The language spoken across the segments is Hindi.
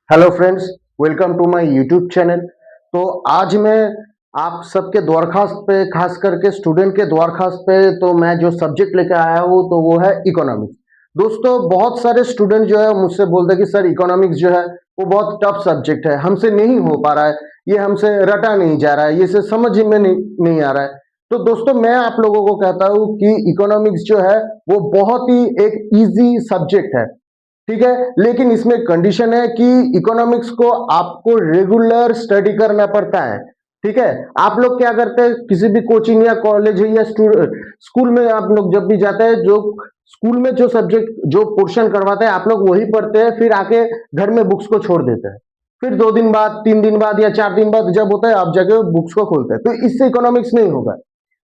Hello friends, welcome to my YouTube channel. तो आज मैं आप सबके दरख्वास्त पे, खास करके स्टूडेंट के दरख्वास्त पे, तो मैं जो सब्जेक्ट लेकर आया हूँ तो वो है इकोनॉमिक्स। दोस्तों, बहुत सारे स्टूडेंट जो है मुझसे बोलते हैं कि सर इकोनॉमिक्स जो है वो बहुत टफ सब्जेक्ट है, हमसे नहीं हो पा रहा है, ये हमसे रटा नहीं जा रहा है, ये से समझ में नहीं आ रहा है। तो दोस्तों, मैं आप लोगों को कहता हूँ कि इकोनॉमिक्स जो है वो बहुत ही एक इजी सब्जेक्ट है, ठीक है। लेकिन इसमें कंडीशन है कि इकोनॉमिक्स को आपको रेगुलर स्टडी करना पड़ता है, ठीक है। आप लोग क्या करते हैं, किसी भी कोचिंग या कॉलेज या स्कूल में आप लोग जब भी जाते हैं, जो स्कूल में जो सब्जेक्ट जो पोर्शन करवाते हैं आप लोग वही पढ़ते हैं, फिर आके घर में बुक्स को छोड़ देते हैं। फिर 2 दिन बाद, 3 दिन बाद या 4 दिन बाद जब होता है आप जाके बुक्स को खोलते हैं, तो इससे इकोनॉमिक्स नहीं होगा।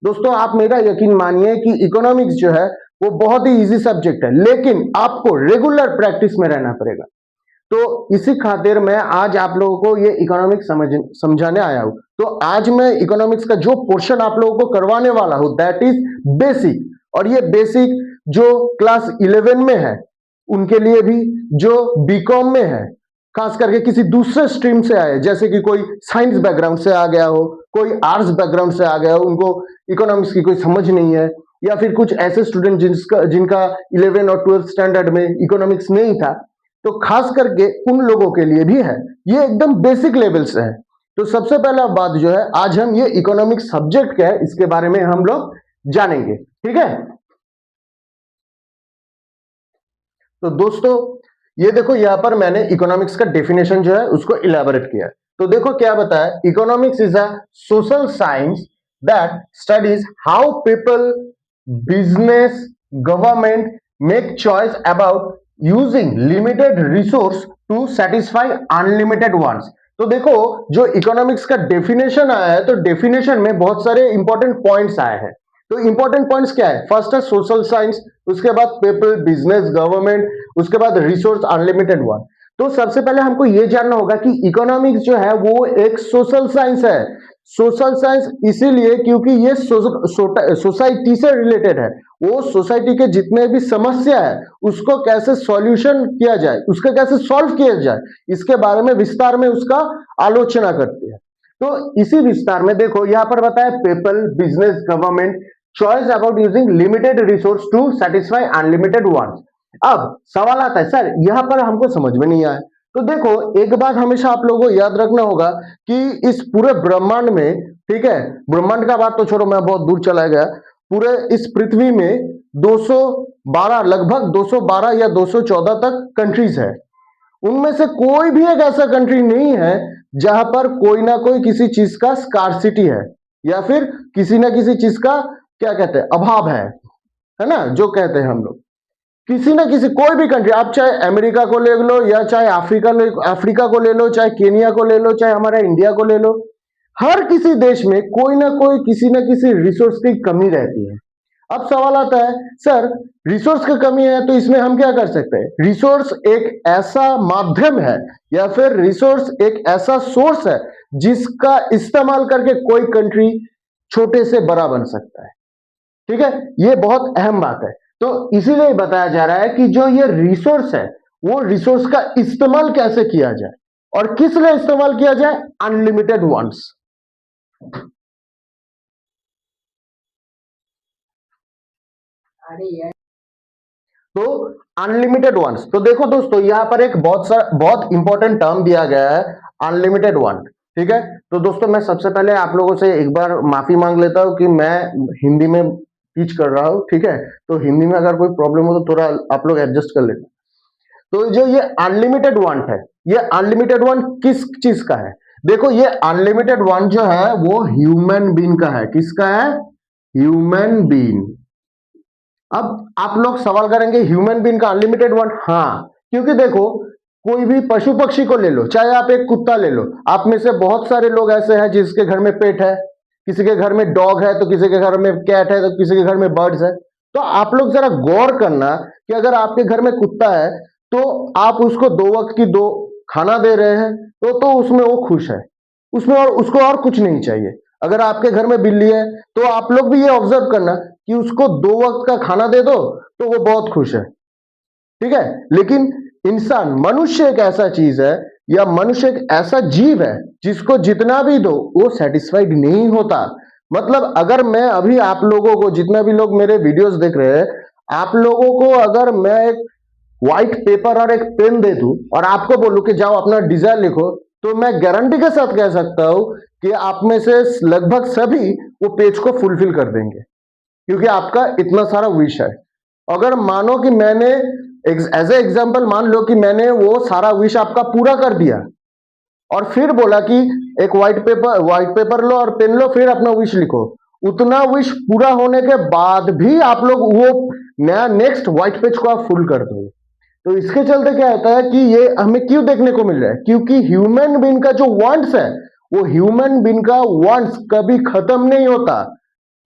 दोस्तों, आप मेरा यकीन मानिए कि इकोनॉमिक्स जो है वो बहुत ही इजी सब्जेक्ट है, लेकिन आपको रेगुलर प्रैक्टिस में रहना पड़ेगा। तो इसी खातिर मैं आज आप लोगों को ये इकोनॉमिक्स समझाने आया हूं। तो आज मैं इकोनॉमिक्स का जो पोर्शन आप लोगों को करवाने वाला हूं दैट इज बेसिक। और ये बेसिक जो क्लास 11 में है उनके लिए भी, जो बीकॉम में है, खास करके किसी दूसरे स्ट्रीम से आए, जैसे कि कोई साइंस बैकग्राउंड से आ गया हो, कोई आर्ट्स बैकग्राउंड से आ गया हो, उनको इकोनॉमिक्स की कोई समझ नहीं है, या फिर कुछ ऐसे स्टूडेंट जिनका 11 और 12 स्टैंडर्ड में इकोनॉमिक्स नहीं था, तो खास करके उन लोगों के लिए भी है। ये एकदम बेसिक लेवल से है। तो सबसे पहला बात जो है, आज हम ये इकोनॉमिक्स सब्जेक्ट क्या है इसके बारे में हम लोग जानेंगे, ठीक है। तो दोस्तों, ये देखो, यहां पर मैंने इकोनॉमिक्स का डेफिनेशन जो है उसको इलेबोरेट किया है। तो देखो क्या बताया, economics is a social science that studies how people, business, government make choice about using limited resource to satisfy unlimited ones. तो देखो, जो इकोनॉमिक्स का डेफिनेशन आया है, तो डेफिनेशन में बहुत सारे इंपॉर्टेंट पॉइंट्स आए हैं। तो इंपॉर्टेंट पॉइंट्स क्या है, फर्स्ट है सोशल साइंस, उसके बाद पीपल, बिजनेस, गवर्नमेंट, उसके बाद रिसोर्स अनलिमिटेड वन। तो सबसे पहले हमको यह जानना होगा कि इकोनॉमिक्स जो है वो एक सोशल साइंस है। सोशल साइंस इसीलिए क्योंकि ये सोसाइटी से रिलेटेड है। वो सोसाइटी के जितने भी समस्या है उसको कैसे सॉल्यूशन किया जाए, उसको कैसे सॉल्व किया जाए, इसके बारे में विस्तार में उसका आलोचना करती है। तो इसी विस्तार में देखो यहां पर बताया people, business, government choice about using limited resource to satisfy unlimited wants. अब सवाल आता है, सर यहां पर हमको समझ में नहीं आया। तो देखो, एक बात हमेशा आप लोगों को याद रखना होगा कि इस पूरे ब्रह्मांड में, ठीक है, ब्रह्मांड का बात तो छोड़ो, मैं बहुत दूर चला गया, पूरे इस पृथ्वी में 212, लगभग 212 या 214 तक कंट्रीज है। उनमें से कोई भी एक ऐसा कंट्री नहीं है जहां पर कोई ना कोई किसी चीज का स्कार्सिटी है, या फिर किसी ना किसी चीज का क्या कहते हैं, अभाव है ना, जो कहते हैं हम लोग। किसी ना किसी, कोई भी कंट्री, आप चाहे अमेरिका को ले लो, या चाहे अफ्रीका को ले लो, चाहे केनिया को ले लो, चाहे हमारा इंडिया को ले लो, हर किसी देश में कोई ना कोई किसी ना किसी रिसोर्स की कमी रहती है। अब सवाल आता है, सर रिसोर्स की कमी है तो इसमें हम क्या कर सकते हैं। रिसोर्स एक ऐसा माध्यम है, या फिर रिसोर्स एक ऐसा सोर्स है जिसका इस्तेमाल करके कोई कंट्री छोटे से बड़ा बन सकता है, ठीक है। ये बहुत अहम बात है। तो इसीलिए बताया जा रहा है कि जो ये रिसोर्स है वो रिसोर्स का इस्तेमाल कैसे किया जाए, और किस लिए इस्तेमाल किया जाए, अनलिमिटेड वंस। तो अनलिमिटेड वंस, तो देखो दोस्तों, यहां पर एक बहुत इंपॉर्टेंट टर्म दिया गया है, अनलिमिटेड वन, ठीक है। तो दोस्तों, मैं सबसे पहले आप लोगों से एक बार माफी मांग लेता हूं कि मैं हिंदी में टीच कर रहा हूं, ठीक है। तो हिंदी में अगर कोई प्रॉब्लम हो तो थोड़ा आप लोग एडजस्ट कर लेना। तो जो ये अनलिमिटेड वन है, ये अनलिमिटेड वन किस चीज का है, देखो ये अनलिमिटेड वन जो है वो ह्यूमन बीइंग का है। किसका है, ह्यूमन बीइंग। अब आप लोग सवाल करेंगे, ह्यूमन बीइंग का अनलिमिटेड वन, हाँ, क्योंकि देखो कोई भी पशु पक्षी को ले लो, चाहे आप एक कुत्ता ले लो, आप में से बहुत सारे लोग ऐसे हैं जिसके घर में पेट है, किसी के घर में डॉग है, तो किसी के घर में कैट है, तो किसी के घर में बर्ड्स है। तो आप लोग जरा गौर करना कि अगर आपके घर में कुत्ता है तो आप उसको 2 वक्त की दो खाना दे रहे हैं, तो उसमें वो खुश है, उसमें और उसको और कुछ नहीं चाहिए। अगर आपके घर में बिल्ली है तो आप लोग भी ये ऑब्जर्व करना कि उसको 2 वक्त का खाना दे दो तो वो बहुत खुश है, ठीक है। लेकिन इंसान, मनुष्य एक ऐसा चीज है या मनुष्य एक ऐसा जीव है जिसको जितना भी दो वो सेटिस्फाइड नहीं होता। मतलब अगर मैं अभी आप लोगों को, जितना भी लोग मेरे वीडियोस देख रहे हैं, आप लोगों को अगर मैं एक व्हाइट पेपर और एक पेन दे दूं और आपको बोलूं कि जाओ अपना डिजाइन लिखो, तो मैं गारंटी के साथ कह सकता हूं कि आप में से लगभग सभी वो पेज को फुलफिल कर देंगे, क्योंकि आपका इतना सारा विश है। अगर मानो कि मैंने एज ए एग्जाम्पल मान लो कि मैंने वो सारा विश आपका पूरा कर दिया और फिर बोला कि एक व्हाइट पेपर लो और पेन लो, फिर अपना विश लिखो, उतना विश पूरा होने के बाद भी आप लोग वो नया नेक्स्ट व्हाइट पेज को आप फुल कर दो। तो इसके चलते क्या होता है कि ये हमें क्यों देखने को मिल रहा है, क्योंकि ह्यूमन बीइंग का जो वांट्स है, वो ह्यूमन बीइंग का वांट्स कभी खत्म नहीं होता।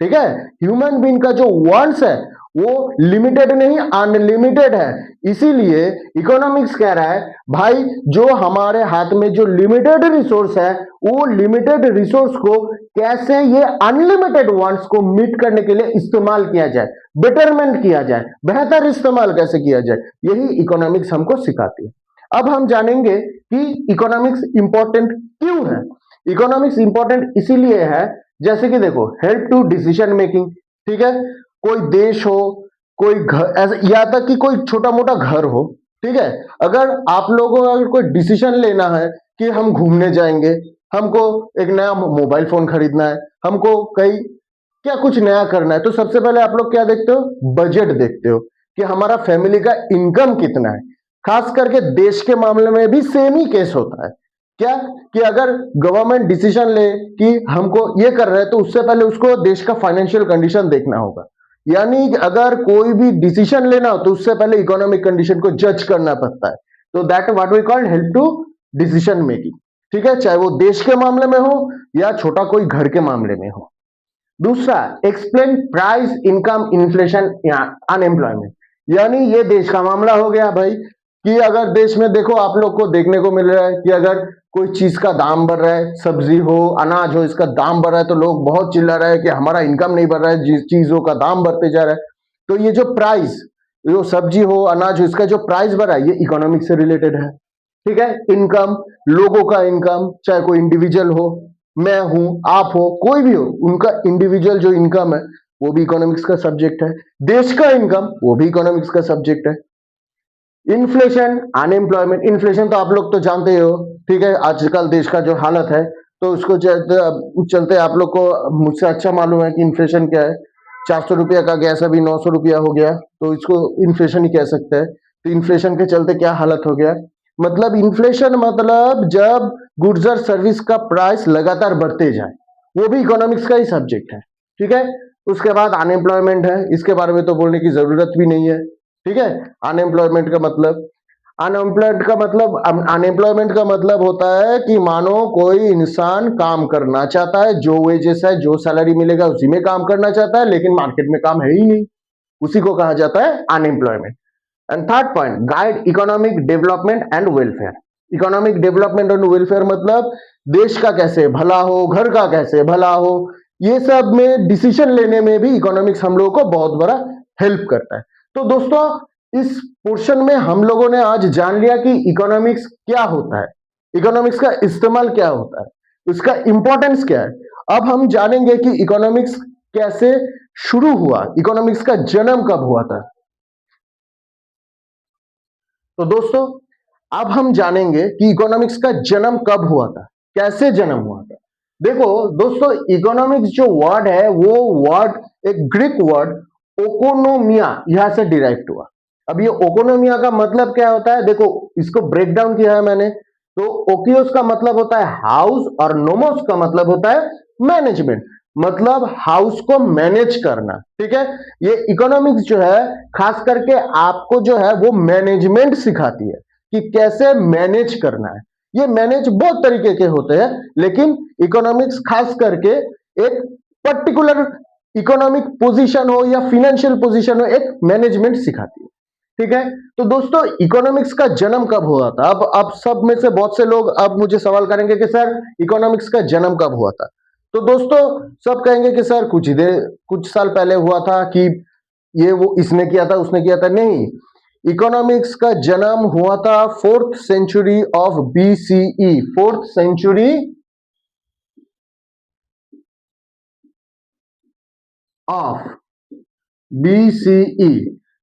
ठीक है, ह्यूमन बीइंग का जो वांट्स है वो लिमिटेड नहीं अनलिमिटेड है। इसीलिए इकोनॉमिक्स कह रहा है भाई जो हमारे हाथ में जो लिमिटेड रिसोर्स है, वो लिमिटेड रिसोर्स को कैसे ये अनलिमिटेड वांट्स को मीट करने के लिए इस्तेमाल किया जाए, बेटरमेंट किया जाए, बेहतर इस्तेमाल कैसे किया जाए, यही इकोनॉमिक्स हमको सिखाती है। अब हम जानेंगे कि इकोनॉमिक्स इंपॉर्टेंट क्यों है। इकोनॉमिक्स इंपॉर्टेंट इसीलिए है, जैसे कि देखो, हेल्प टू डिसीजन मेकिंग। ठीक है, कोई देश हो, कोई घर, ऐसा या तक कि कोई छोटा मोटा घर हो, ठीक है, अगर आप लोगों को अगर कोई डिसीजन लेना है कि हम घूमने जाएंगे, हमको एक नया मोबाइल फोन खरीदना है, हमको कहीं क्या कुछ नया करना है, तो सबसे पहले आप लोग क्या देखते हो, बजट देखते हो कि हमारा फैमिली का इनकम कितना है। खास करके देश के मामले में भी सेम ही केस होता है, क्या कि अगर गवर्नमेंट डिसीजन ले कि हमको ये कर रहा है, तो उससे पहले उसको देश का फाइनेंशियल कंडीशन देखना होगा। यानी कि अगर कोई भी डिसीजन लेना हो तो उससे पहले इकोनॉमिक कंडीशन को जज करना पड़ता है। तो that what we call help to decision making. ठीक है, चाहे वो देश के मामले में हो या छोटा कोई घर के मामले में हो। दूसरा, एक्सप्लेन प्राइस, इनकम, इन्फ्लेशन या अनएम्प्लॉयमेंट। यानी ये देश का मामला हो गया भाई, कि अगर देश में देखो आप लोग को देखने को मिल रहा है कि अगर कोई चीज का दाम बढ़ रहा है, सब्जी हो, अनाज हो, इसका दाम बढ़ रहा है, तो लोग बहुत चिल्ला रहे हैं कि हमारा इनकम नहीं बढ़ रहा है, जिस चीजों का दाम बढ़ते जा रहा है। तो ये जो प्राइस, जो सब्जी हो, अनाज हो, इसका जो प्राइस बढ़ा है, ये इकोनॉमिक्स से रिलेटेड है। ठीक है, इनकम, लोगों का इनकम, चाहे कोई इंडिविजुअल हो, मैं हूं, आप हो, कोई भी हो, उनका इंडिविजुअल जो इनकम है वो भी इकोनॉमिक्स का सब्जेक्ट है। देश का इनकम, वो भी इकोनॉमिक्स का सब्जेक्ट है। Inflation, unemployment. इन्फ्लेशन तो आप लोग तो जानते ही हो, ठीक है, आजकल देश का जो हालत है, तो उसको चलते आप लोग को मुझसे अच्छा मालूम है कि इन्फ्लेशन क्या है। 400 रुपया का गैस अभी 900 रुपया हो गया, तो इसको इन्फ्लेशन ही कह सकते हैं। तो इन्फ्लेशन के चलते क्या हालत हो गया, मतलब इन्फ्लेशन मतलब जब गुड्स और सर्विस का प्राइस लगातार बढ़ते जाए, वो भी इकोनॉमिक्स का ही सब्जेक्ट है। ठीक है, उसके बाद अनएम्प्लॉयमेंट है, इसके बारे में तो बोलने की जरूरत भी नहीं है। ठीक है, अनएम्प्लॉयमेंट का मतलब, अनएम्प्लॉयमेंट का मतलब होता है कि मानो कोई इंसान काम करना चाहता है, जो वेजेस है, जो सैलरी मिलेगा उसी में काम करना चाहता है, लेकिन मार्केट में काम है ही नहीं, उसी को कहा जाता है unemployment. And third point, guide economic development and welfare. Economic development and welfare मतलब देश का कैसे भला हो, घर का कैसे भला हो, ये सब में डिसीजन लेने में भी इकोनॉमिक्स हम लोगों को बहुत बड़ा हेल्प करता है। तो दोस्तों, इस पोर्शन में हम लोगों ने आज जान लिया कि इकोनॉमिक्स क्या होता है, इकोनॉमिक्स का इस्तेमाल क्या होता है, उसका इंपॉर्टेंस क्या है। अब हम जानेंगे कि इकोनॉमिक्स कैसे शुरू हुआ, इकोनॉमिक्स का जन्म कब हुआ था। तो दोस्तों, अब हम जानेंगे कि इकोनॉमिक्स का जन्म कब हुआ था, कैसे जन्म हुआ था। देखो दोस्तों, इकोनॉमिक्स जो वर्ड है, वो वर्ड एक ग्रीक वर्ड ओकोनोमिया, यहां से डिराइव हुआ। अब ये ओकोनोमिया का मतलब क्या होता है, देखो इसको ब्रेक डाउन किया है मैंने। तो ओकियोस का मतलब होता है हाउस और नोमोस का मतलब होता है मैनेजमेंट, मतलब हाउस को मैनेज करना। ठीक है, ये इकोनॉमिक्स जो है खास करके आपको जो है वो मैनेजमेंट सिखाती है कि कैसे मैनेज करना है। ये मैनेज बहुत तरीके के होते हैं, लेकिन इकोनॉमिक्स खास करके एक पर्टिकुलर इकोनॉमिक पोजीशन हो या फिनेंशियल पोजीशन हो, एक मैनेजमेंट सिखाती है। ठीक है, तो दोस्तों इकोनॉमिक्स का जन्म कब हुआ था। अब सब में से बहुत से लोग अब मुझे सवाल करेंगे कि सर इकोनॉमिक्स का जन्म कब हुआ था। तो दोस्तों सब कहेंगे कि सर कुछ साल पहले हुआ था, कि ये वो इसने किया था उसने किया था। नहीं, इकोनॉमिक्स का जन्म हुआ था 4th century of BCE, 4th century of BCE।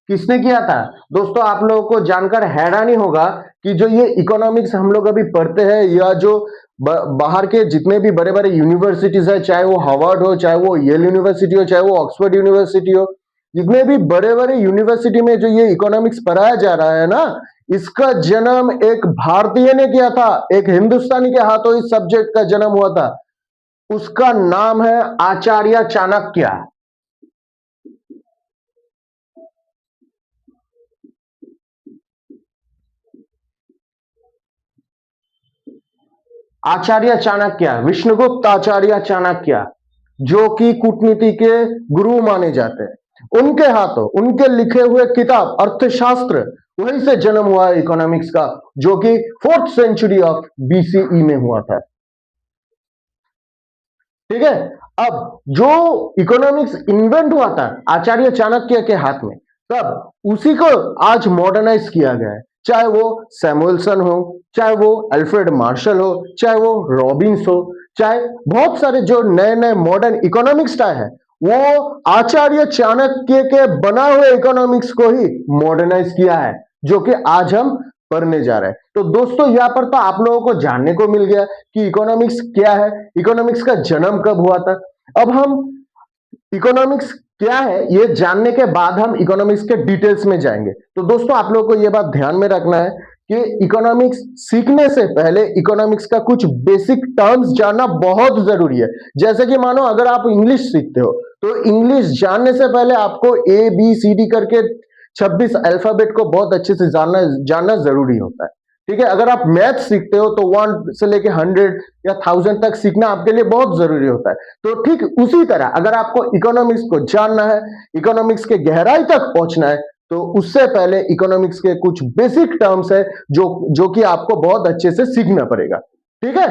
किसने किया था दोस्तों? आप लोगों को जानकर हैरानी होगा कि जो ये इकोनॉमिक्स हम लोग अभी पढ़ते हैं, या जो बाहर के जितने भी बड़े बड़े यूनिवर्सिटीज है, चाहे वो हार्वर्ड हो, चाहे वो येल यूनिवर्सिटी हो, चाहे वो ऑक्सफोर्ड यूनिवर्सिटी हो, जितने भी बड़े बड़े यूनिवर्सिटी में जो ये इकोनॉमिक्स पढ़ाया जा रहा है ना, इसका जन्म एक भारतीय ने किया था, एक हिंदुस्तानी के हाथों इस सब्जेक्ट का जन्म हुआ था। उसका नाम है आचार्य चाणक्य। आचार्य चाणक्य, विष्णुगुप्त आचार्य चाणक्य, जो कि कूटनीति के गुरु माने जाते हैं, उनके हाथों उनके लिखे हुए किताब अर्थशास्त्र, वहीं से जन्म हुआ है इकोनॉमिक्स का, जो कि 4th सेंचुरी ऑफ BCE में हुआ था। ठीक है। अब जो इकोनॉमिक्स इन्वेंट हुआ था आचार्य चाणक्य के हाथ में, तब उसी को आज मॉडर्नाइज किया गया है। चाहे वो सैमुअलसन हो, चाहे वो अल्फ्रेड मार्शल हो, चाहे वो रॉबिन्स हो, चाहे बहुत सारे जो नए नए मॉडर्न इकोनॉमिक्स आए हैं, वो आचार्य चाणक्य के बना हुए इकोनॉमिक्स को ही मॉडर्नाइज किया है, जो कि आज हम पढ़ने जा रहे हैं। तो दोस्तों यहां पर तो आप लोगों को जानने को मिल गया कि इकोनॉमिक्स क्या है, इकोनॉमिक्स का जन्म कब हुआ था। अब हम इकोनॉमिक्स क्या है ये जानने के बाद हम इकोनॉमिक्स के डिटेल्स में जाएंगे। तो दोस्तों आप लोगों को यह बात ध्यान में रखना है कि इकोनॉमिक्स सीखने से पहले इकोनॉमिक्स का कुछ बेसिक टर्म्स जानना बहुत जरूरी है। जैसे कि मानो अगर आप इंग्लिश सीखते हो, तो इंग्लिश जानने से पहले आपको ABCD करके 26 अल्फाबेट को बहुत अच्छे से जानना जरूरी होता है। ठीक है। अगर आप मैथ सीखते हो तो 1 से लेके 100 या 1000 तक सीखना आपके लिए बहुत जरूरी होता है। तो ठीक उसी तरह अगर आपको इकोनॉमिक्स को जानना है, इकोनॉमिक्स के गहराई तक पहुंचना है, तो उससे पहले इकोनॉमिक्स के कुछ बेसिक टर्म्स है जो कि आपको बहुत अच्छे से सीखना पड़ेगा। ठीक है।